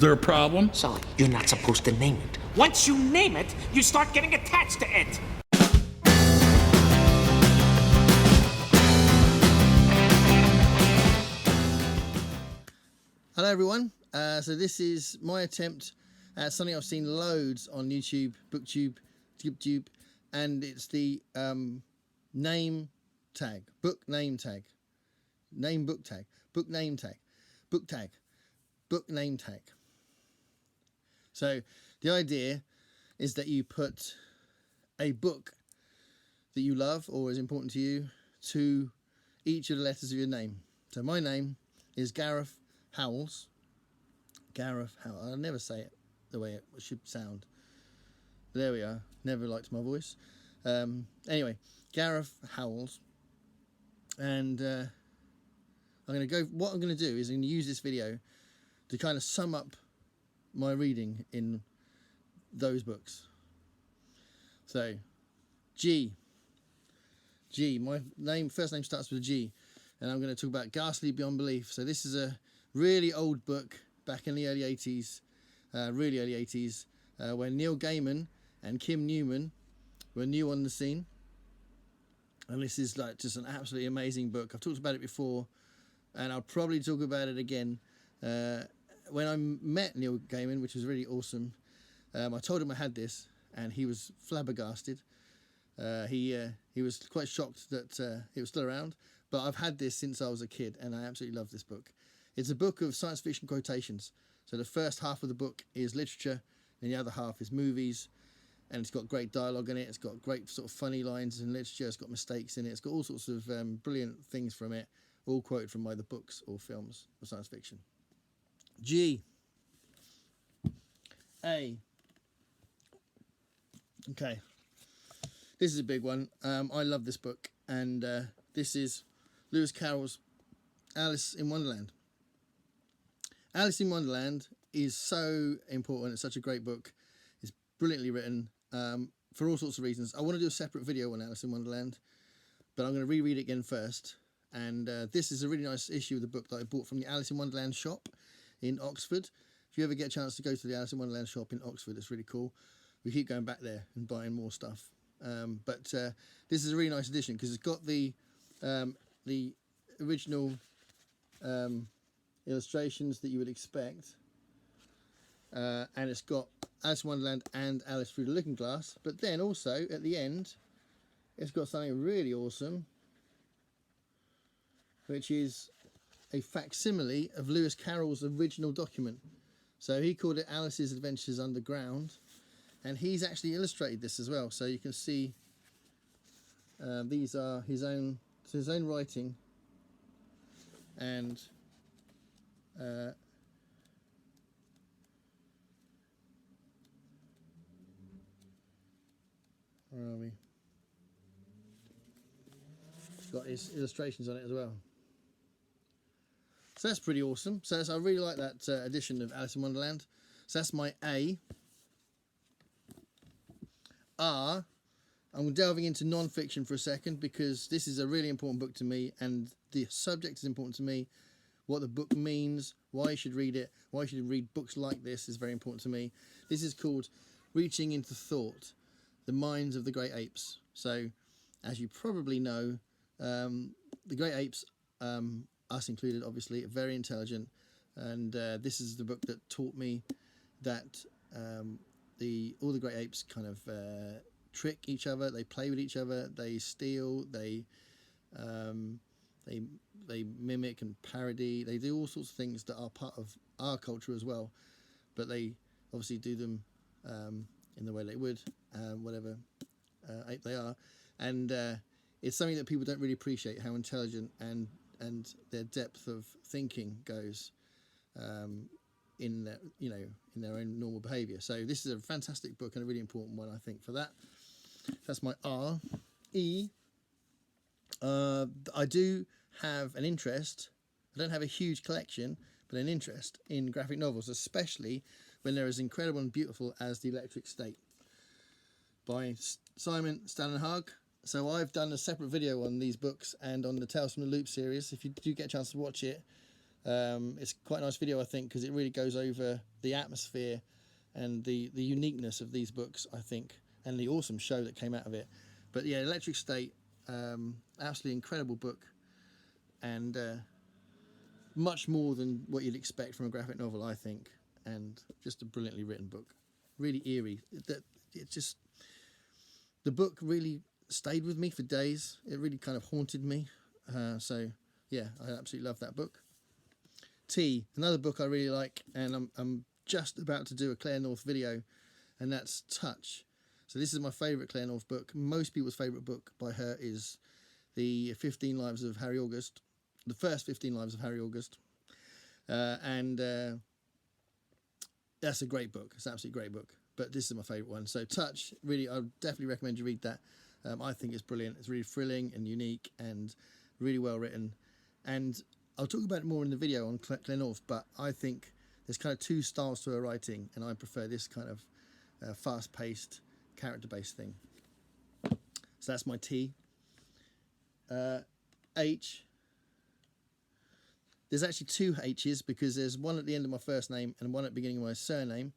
Their problem? Sully, you're not supposed to name it. Once you name it, you start getting attached to it. Hello everyone, so this is my attempt at something I've seen loads on YouTube, BookTube, TubTube, and it's the name tag, book name tag, name book tag, book name tag, book tag, book name tag. So the idea is that you put a book that you love or is important to you to each of the letters of your name. So my name is Gareth Howells. Gareth Howells. I'll never say it the way it should sound. There we are. Never liked my voice. Anyway, Gareth Howells. And I'm going to go. What I'm going to do is I'm going to use this video to kind of sum up my reading in those books. So, G. My first name starts with a G, and I'm going to talk about Ghastly Beyond Belief. So this is a really old book back in the early 80s, really early 80s, when Neil Gaiman and Kim Newman were new on the scene. And this is like just an absolutely amazing book. I've talked about it before, and I'll probably talk about it again. When I met Neil Gaiman, which was really awesome, I told him I had this, and he was flabbergasted. He was quite shocked that it was still around, but I've had this since I was a kid, and I absolutely love this book. It's a book of science fiction quotations. So the first half of the book is literature, and the other half is movies, and it's got great dialogue in it. It's got great sort of funny lines in literature. It's got mistakes in it. It's got all sorts of brilliant things from it, all quoted from either books or films of science fiction. G. A. Okay. This is a big one. I love this book, and this is Lewis Carroll's Alice in Wonderland. Alice in Wonderland is so important. It's such a great book. It's brilliantly written for all sorts of reasons. I want to do a separate video on Alice in Wonderland, but I'm going to reread it again first. And this is a really nice issue of the book that I bought from the Alice in Wonderland shop in Oxford. If you ever get a chance to go to the Alice in Wonderland shop in Oxford, it's really cool. We keep going back there and buying more stuff. But this is a really nice edition because it's got the original illustrations that you would expect, and it's got Alice in Wonderland and Alice Through the Looking Glass. But then also at the end, it's got something really awesome, which is a facsimile of Lewis Carroll's original document. So he called it Alice's Adventures Underground, and he's actually illustrated this as well. So you can see these are his own writing, and where are we? He's got his illustrations on it as well. So that's pretty awesome. So I really like that edition of Alice in Wonderland. So that's my A. R. I'm delving into non-fiction for a second because this is a really important book to me, and the subject is important to me. What the book means, why you should read it, why you should read books like this is very important to me. This is called Reaching into Thought, The Minds of the Great Apes. So, as you probably know, the great apes, us included obviously, are very intelligent, and this is the book that taught me that all the great apes kind of trick each other, they play with each other, they steal, they mimic and parody, they do all sorts of things that are part of our culture as well, but they obviously do them in the way they would, whatever ape they are, and it's something that people don't really appreciate, how intelligent and their depth of thinking goes in their, in their own normal behaviour. So this is a fantastic book and a really important one, I think, for that. That's my R. E. I do have an interest. I don't have a huge collection, but an interest in graphic novels, especially when they're as incredible and beautiful as The Electric State by Simon Stannenhag. So I've done a separate video on these books and on the Tales from the Loop series. If you do get a chance to watch it, It's quite a nice video, I think, because it really goes over the atmosphere and the uniqueness of these books, I think, and the awesome show that came out of it. But yeah, Electric State, absolutely incredible book, and much more than what you'd expect from a graphic novel, I think, and just a brilliantly written book, really eerie. The book really stayed with me for days. It really kind of haunted me. So yeah, I absolutely love that book. T, another book I really like, and I'm just about to do a Claire North video, and that's Touch. So this is my favourite Claire North book. Most people's favourite book by her is the 15 Lives of Harry August, the first 15 Lives of Harry August, and that's a great book. It's an absolutely great book, but this is my favourite one. So Touch, really, I would definitely recommend you read that. I think it's brilliant. It's really thrilling and unique and really well written, and I'll talk about it more in the video on Claire North, but I think there's kind of two styles to her writing, and I prefer this kind of fast-paced, character-based thing. So that's my T. H. There's actually two H's, because there's one at the end of my first name and one at the beginning of my surname.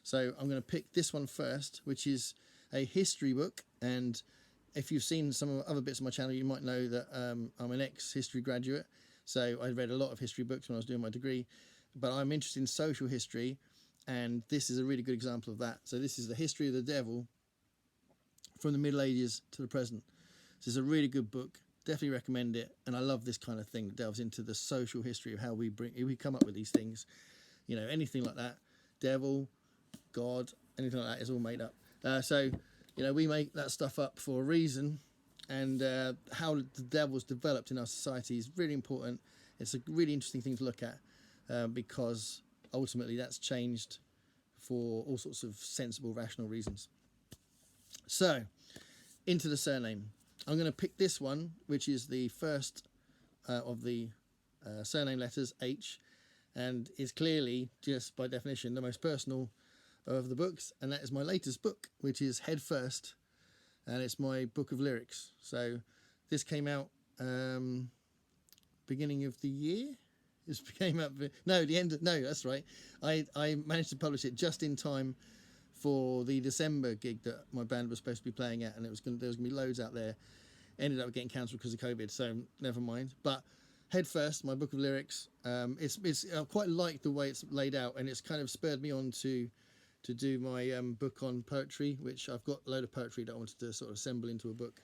So I'm going to pick this one first, which is a history book, and if you've seen some of the other bits of my channel, you might know that I'm an ex-history graduate. So I read a lot of history books when I was doing my degree, but I'm interested in social history, and this is a really good example of that. So this is the history of the devil from the Middle Ages to the present. This is a really good book. Definitely recommend it, and I love this kind of thing that delves into the social history of how we come up with these things. You know, anything like that, devil, God, anything like that is all made up. So, you know, we make that stuff up for a reason. And how the devil's developed in our society is really important. It's a really interesting thing to look at, because ultimately that's changed for all sorts of sensible, rational reasons. So, into the surname. I'm going to pick this one, which is the first of the surname letters, H, and is clearly, just by definition, the most personal of the books, and that is my latest book, which is Head First, and it's my book of lyrics. So this came out beginning of the year. This came out that's right. I managed to publish it just in time for the December gig that my band was supposed to be playing at, and there was going to be loads out there. Ended up getting cancelled because of COVID, so never mind. But Head First, my book of lyrics, it's I quite like the way it's laid out, and it's kind of spurred me on to do my book on poetry, which I've got a load of poetry that I wanted to sort of assemble into a book.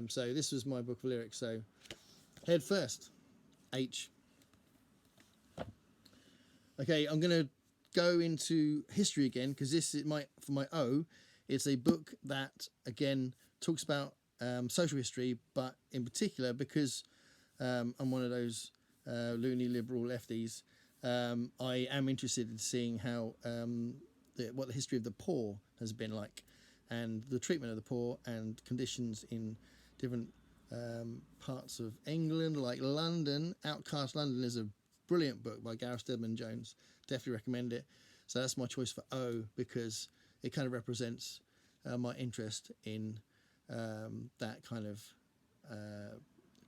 So this was my book of lyrics. So Head First, H. Okay, I'm going to go into history again, because this is for my O. It's a book that again talks about social history, but in particular, because I'm one of those loony liberal lefties, I am interested in seeing how what the history of the poor has been like, and the treatment of the poor and conditions in different parts of England, like London. Outcast London is a brilliant book by Gareth Stedman Jones. Definitely recommend it. So that's my choice for O, because it kind of represents my interest in that kind of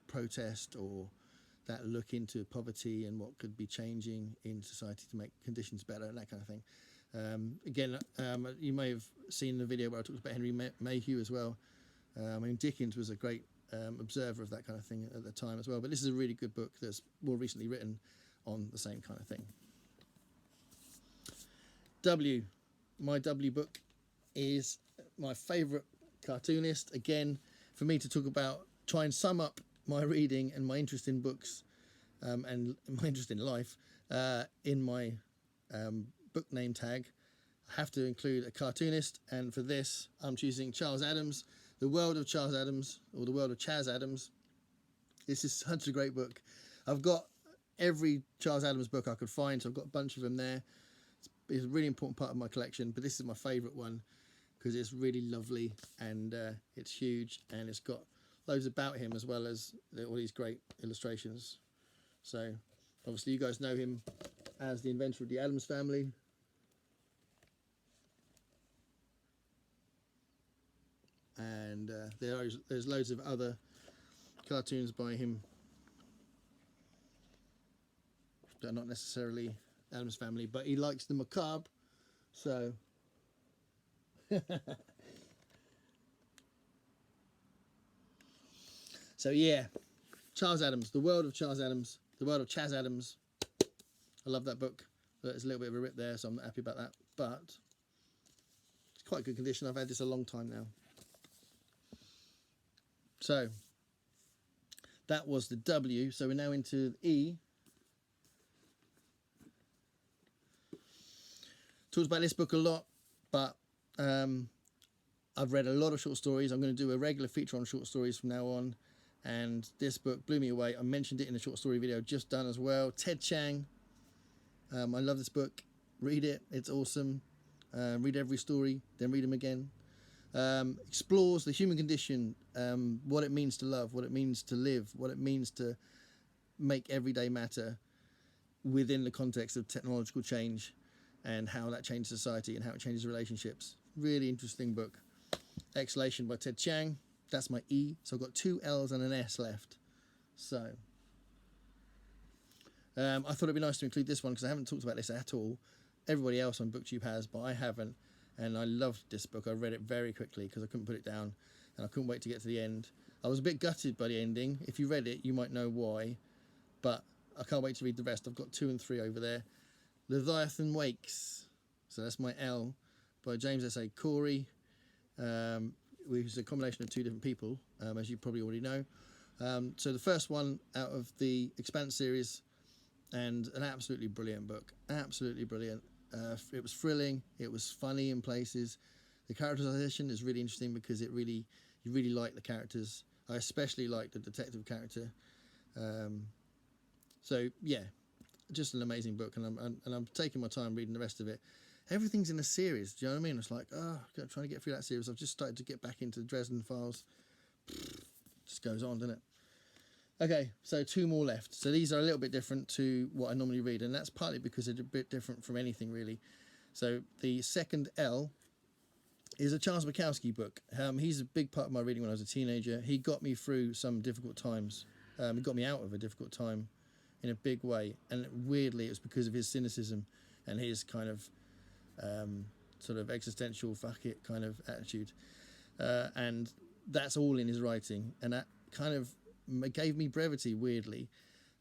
protest, or that look into poverty and what could be changing in society to make conditions better, and that kind of thing. Again, you may have seen the video where I talked about Henry Mayhew as well. I mean, Dickens was a great observer of that kind of thing at the time as well, but this is a really good book that's more recently written on the same kind of thing. W. My W book is my favourite cartoonist. Again, for me to talk about, try and sum up my reading and my interest in books and my interest in life in my book name tag, I have to include a cartoonist, and for this I'm choosing Charles Addams, The World of Charles Addams, or The World of Chaz Addams. This is such a great book. I've got every Charles Addams book I could find, so I've got a bunch of them there. It's a really important part of my collection, but this is my favourite one because it's really lovely, and it's huge, and it's got loads about him as well as all these great illustrations. So obviously you guys know him as the inventor of the Addams Family. And there's loads of other cartoons by him. that are not necessarily Addams Family, but he likes the macabre, so so yeah, Charles Addams, The World of Charles Addams, The World of Chaz Addams. I love that book. It's a little bit of a rip there, so I'm not happy about that, but it's quite good condition. I've had this a long time now. So that was the W, so we're now into E. Talked about this book a lot, but I've read a lot of short stories. I'm going to do a regular feature on short stories from now on, and this book blew me away. I mentioned it in the short story video just done as well. Ted Chang. I love this book. Read it. It's awesome. Read every story, then read them again. Explores the human condition, what it means to love, what it means to live, what it means to make everyday matter within the context of technological change and how that changes society and how it changes relationships. Really interesting book. Exhalation by Ted Chang. That's my E. So I've got 2 L's and an S left. So I thought it'd be nice to include this one because I haven't talked about this at all. Everybody else on BookTube has, but I haven't. And I loved this book. I read it very quickly because I couldn't put it down and I couldn't wait to get to the end. I was a bit gutted by the ending. If you read it, you might know why, but I can't wait to read the rest. I've got 2 and 3 over there. Leviathan Wakes. So that's my L, by James S.A. Corey, which is a combination of 2 different people, as you probably already know. So the first one out of the Expanse series, and an absolutely brilliant book. Absolutely brilliant. It was thrilling. It was funny in places. The characterization is really interesting because you really like the characters. I especially like the detective character. So yeah, just an amazing book, and I'm taking my time reading the rest of it. Everything's in a series. Do you know what I mean? It's like, trying to get through that series. I've just started to get back into the Dresden Files. Just goes on, doesn't it? Okay, so 2 more left. So these are a little bit different to what I normally read, and that's partly because they're a bit different from anything really. So the second L is a Charles Bukowski book. He's a big part of my reading when I was a teenager. He got me through some difficult times. He got me out of a difficult time in a big way, and weirdly it was because of his cynicism and his kind of sort of existential fuck it kind of attitude, and that's all in his writing, and that kind of gave me brevity weirdly.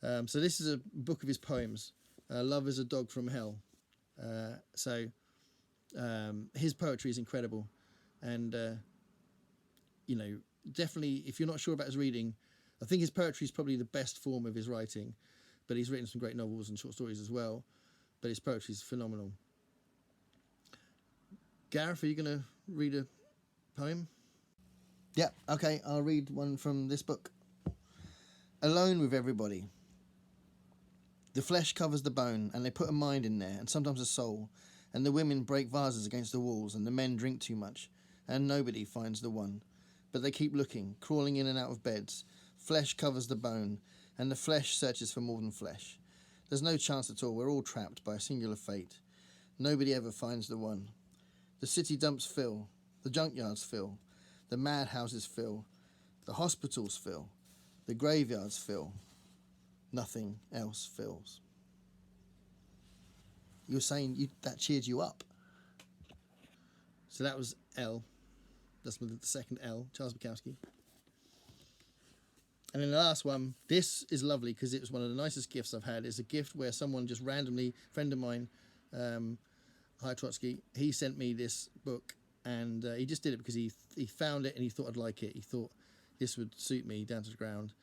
So this is a book of his poems. Love is a Dog from Hell. So his poetry is incredible, and you know, definitely if you're not sure about his reading, I think his poetry is probably the best form of his writing, but he's written some great novels and short stories as well, but his poetry is phenomenal. Gareth, are you going to read a poem? Yeah, okay, I'll read one from this book. Alone with everybody. The flesh covers the bone, and they put a mind in there, and sometimes a soul, and the women break vases against the walls, and the men drink too much, and nobody finds the one. But they keep looking, crawling in and out of beds. Flesh covers the bone, and the flesh searches for more than flesh. There's no chance at all. We're all trapped by a singular fate. Nobody ever finds the one. The city dumps fill, the junkyards fill, the madhouses fill, the hospitals fill, the graveyards fill. Nothing else fills. You were saying that cheered you up. So that was L. That's the second L, Charles Bukowski. And then the last one, this is lovely because it was one of the nicest gifts I've had. It's a gift where someone just randomly, friend of mine, hi Trotsky, he sent me this book, and he just did it because he found it and he thought I'd like it. He thought this would suit me down to the ground,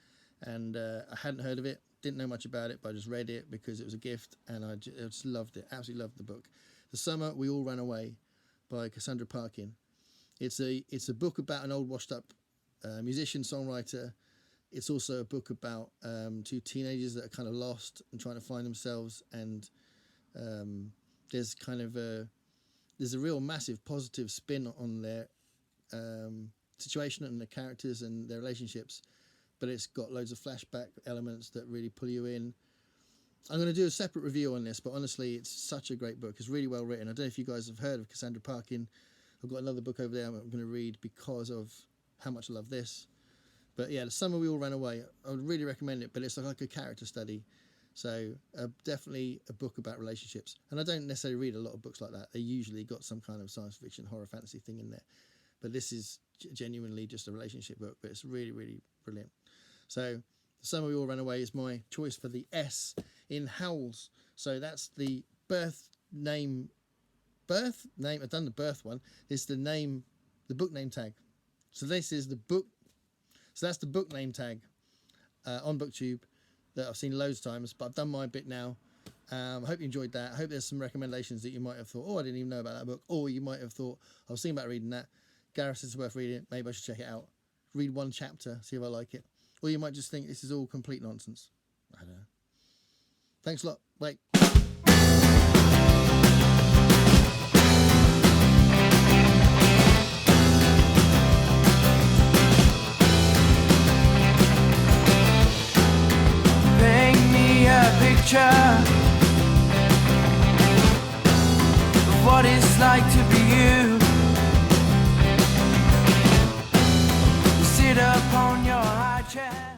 and I hadn't heard of it, didn't know much about it, but I just read it because it was a gift, and I just loved it, absolutely loved the book. The Summer We All Ran Away by Cassandra Parkin. It's a book about an old washed up musician, songwriter. It's also a book about 2 teenagers that are kind of lost and trying to find themselves, and there's kind of there's a real massive positive spin on their situation and the characters and their relationships, but it's got loads of flashback elements that really pull you in. I'm going to do a separate review on this, but honestly, it's such a great book. It's really well written. I don't know if you guys have heard of Cassandra Parkin. I've got another book over there I'm going to read because of how much I love this. But yeah, The Summer We All Ran Away, I would really recommend it, but it's like a character study. So definitely a book about relationships. And I don't necessarily read a lot of books like that. They usually got some kind of science fiction, horror, fantasy thing in there. But this is genuinely just a relationship book, but it's really, really brilliant. So The Summer We All Ran Away is my choice for the S in Howls. So that's the name. I've done the birth one. It's the book name tag. So this is the book. So that's the book name tag on BookTube that I've seen loads of times, but I've done my bit now. I hope you enjoyed that. I hope there's some recommendations that you might have thought, oh, I didn't even know about that book. Or you might have thought, I was thinking about reading that. Gareth says it's worth reading. Maybe I should check it out. Read one chapter, see if I like it. Or you might just think this is all complete nonsense. I don't know. Thanks a lot. Bye. Paint me a picture of what it's like to be you. Sit up on your high chair.